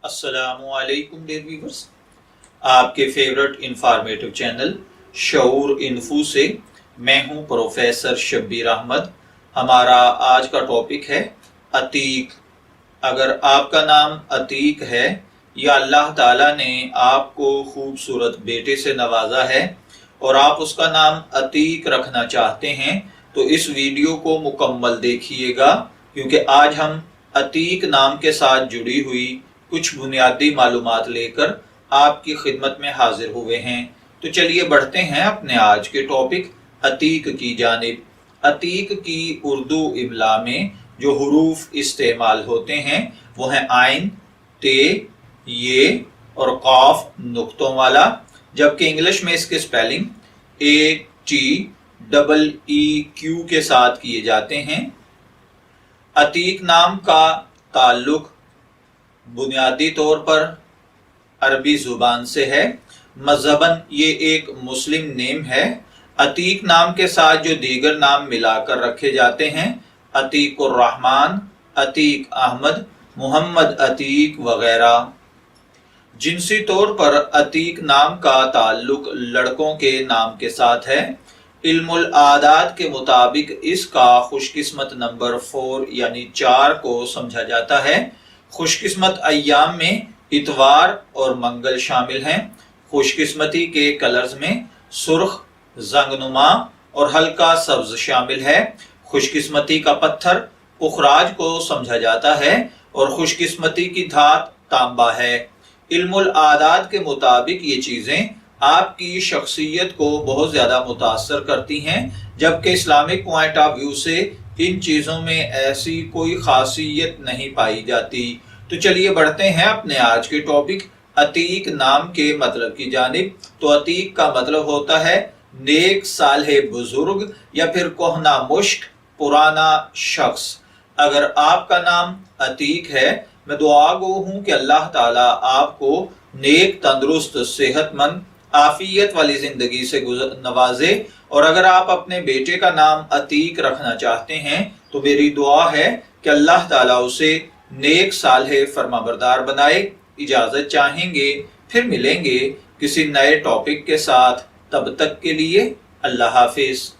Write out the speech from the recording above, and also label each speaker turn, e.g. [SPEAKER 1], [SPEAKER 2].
[SPEAKER 1] السلام علیکم dear viewers, آپ کے فیورٹ انفارمیٹو چینل شعور انفو سے میں ہوں پروفیسر شبیر احمد۔ ہمارا آج کا ٹاپک ہے عتیق۔ اگر آپ کا نام عتیق ہے یا اللہ تعالیٰ نے آپ کو خوبصورت بیٹے سے نوازا ہے اور آپ اس کا نام عتیق رکھنا چاہتے ہیں تو اس ویڈیو کو مکمل دیکھیے گا، کیونکہ آج ہم عتیق نام کے ساتھ جڑی ہوئی کچھ بنیادی معلومات لے کر آپ کی خدمت میں حاضر ہوئے ہیں۔ تو چلیے بڑھتے ہیں اپنے آج کے ٹاپک عتیق کی جانب۔ عتیق کی اردو املا میں جو حروف استعمال ہوتے ہیں وہ ہیں عین، تے، یہ اور قاف نقطوں والا، جبکہ انگلش میں اس کے سپیلنگ ATEEQ کے ساتھ کیے جاتے ہیں۔ عتیق نام کا تعلق بنیادی طور پر عربی زبان سے ہے۔ مذہباً یہ ایک مسلم نیم ہے۔ عتیق نام کے ساتھ جو دیگر نام ملا کر رکھے جاتے ہیں، عتیق الرحمن، عتیق احمد، محمد عتیق وغیرہ۔ جنسی طور پر عتیق نام کا تعلق لڑکوں کے نام کے ساتھ ہے۔ علم الاعداد کے مطابق اس کا خوش قسمت نمبر 4 یعنی 4 کو سمجھا جاتا ہے۔ خوش قسمت ایام میں اتوار اور منگل شامل ہیں۔ خوش قسمتی کے کلرز میں سرخ، زنگنما اور ہلکا سبز شامل ہے۔ خوش قسمتی کا پتھر پخراج کو سمجھا جاتا ہے اور خوش قسمتی کی دھات تانبا ہے۔ علم الاعداد کے مطابق یہ چیزیں آپ کی شخصیت کو بہت زیادہ متاثر کرتی ہیں، جبکہ اسلامک پوائنٹ آف ویو سے ان چیزوں میں ایسی کوئی خاصیت نہیں پائی جاتی۔ تو چلیے بڑھتے ہیں اپنے آج کے ٹاپک عتیق نام کے مطلب کی جانب۔ تو عتیق کا مطلب ہوتا ہے نیک صالح بزرگ یا پھر کہنا مشک، پرانا شخص۔ اگر آپ کا نام عتیق ہے، میں دعا گو ہوں کہ اللہ تعالیٰ آپ کو نیک، تندرست، صحت مند، عافیت والی زندگی سے نوازے، اور اگر آپ اپنے بیٹے کا نام عتیق رکھنا چاہتے ہیں تو میری دعا ہے کہ اللہ تعالیٰ اسے نیک صالح فرمانبردار بنائے۔ اجازت چاہیں گے، پھر ملیں گے کسی نئے ٹاپک کے ساتھ، تب تک کے لیے اللہ حافظ۔